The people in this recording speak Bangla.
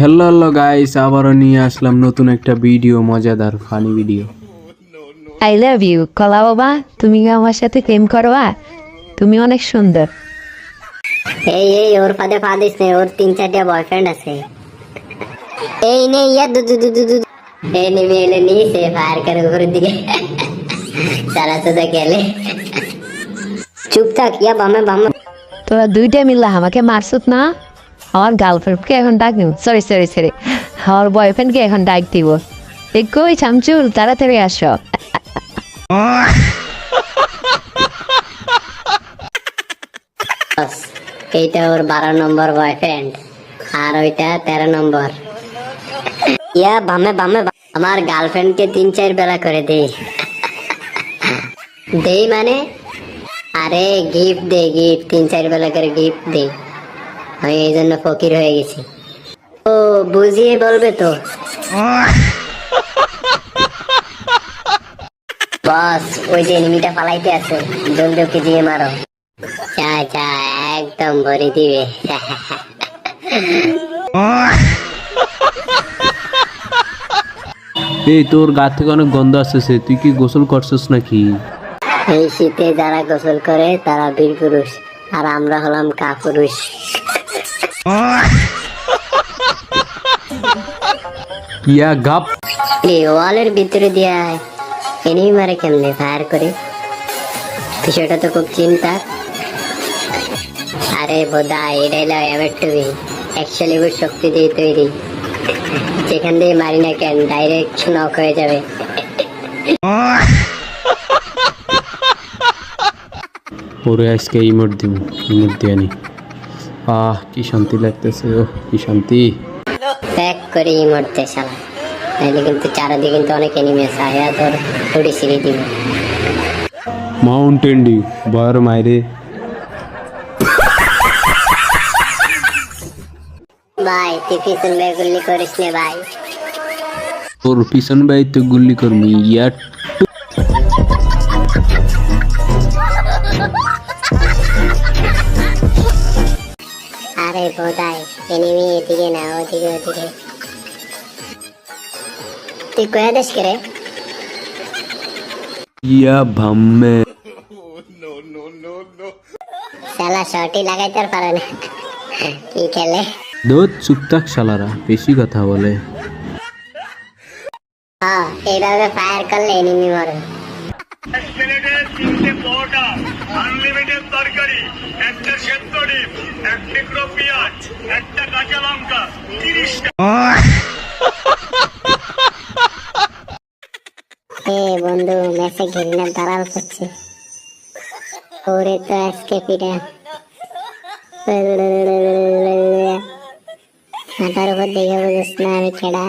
হ্যালো হ্যালো গাইস, আবারও নিয়ে আসলাম নতুন একটা ভিডিও, মজাদার funny video. I love you কলা বাবা, তুমি কি আমার সাথে প্রেম করবা? তুমি অনেক সুন্দর। এই এই ওর ফাঁদে পা দিস নে, ওর 3-4টা বয়ফ্রেন্ড আছে। এই নে ইয়া দু দু দু দু দু এই নেমে এলে নিয়েছে ফায়ার করে উপরের দিকে চালাতে তো গেলে চুপ থাক ইয়া বামে বামে। তোরা দুইটা মিললা আমাকে মারছুত না? আমার গার্লফ্রেন্ডকে এখন ডাক দিব, সরি আমার বয়ফ্রেন্ডকে এখন ডাক দিব। কই শামচুল, তাড়াতাড়ি আসো। এইটা ওর 12 নম্বর বয়ফ্রেন্ড আর ওইটা 13 নম্বর। ইয়া বামে বামে আমার গার্লফ্রেন্ডকে 3-4 বেলা করে দেই দেই মানে আরে গিফট দে, গিফট 3-4 বেলা করে গিফট দে। আমি এই জন্য ফকির হয়ে গেছি। ও বুঝিয়ে বলবে তো বস, ওই যে এনিমিটা পালাইতে আছে, জলদি ওকে দিয়ে মারো। চা চা একদম ভরে দিবে। এই তোর গা থেকে অনেক গন্ধ আসতেছে, তুই কি গোসল করছিস নাকি? এই শীতে যারা গোসল করে তারা বীর পুরুষ, আর আমরা হলাম কাপুরুষ। ইয়া গাপ। এই ওয়ালের ভিতরে দিয়ে এনিমি মারে কেমনে ফায়ার করে, বিষয়টা তো খুব চিন্তা। আরে বোধা এটা হলো এভারটুবি, অ্যাকচুয়ালি বহুত শক্তি দিয়ে তৈরি, যেখান দিয়ে মারি না কেন ডাইরেক্ট নক হয়ে যাবে। ওরে আজকে ইমোট দিব, ইমোট দিয়ে নি। কি শান্তি লাগতেছে, ও কি শান্তি। প্যাক করে মরতে শালা, নাহলে কিন্তু চারদিকে কিন্তু অনেক এনিমি আছে। আয়া তোর উড়ি সিঁড়ি দিব। মাউন্টেন ডিউ বয়ের মাইরে। ভাই তুই পিছন বের গুলি করিস নে ভাই। তোর পিছন ভাই তো গুল্লি করবি ইয়া। আরে বোধাই এনিমি এদিকে না ওদিকে ওদিকে। তুই কয়া দেশ করে ইয়া ভাম্মে। শালা শর্টই লাগাইতে পারে না, কি খেলে। দোদ চুপ থাক শালারা, বেশি কথা বলে। হ্যাঁ এইভাবে ফায়ার করলে এনিমি মরে। প্লেটের 3টে পরোটা, আনলিমিটেড তরকারি, একটা সেদ্ধ ডিম, এক টুকরো পেঁয়াজ, একটা কাঁচা লঙ্কা, 30 টাকা। বন্ধু মেসে ঘিরনা দালাল করছে, ওরে তো আজকে পিঠা মাথার উপর দেখে বুঝিস না আমি খেড়া।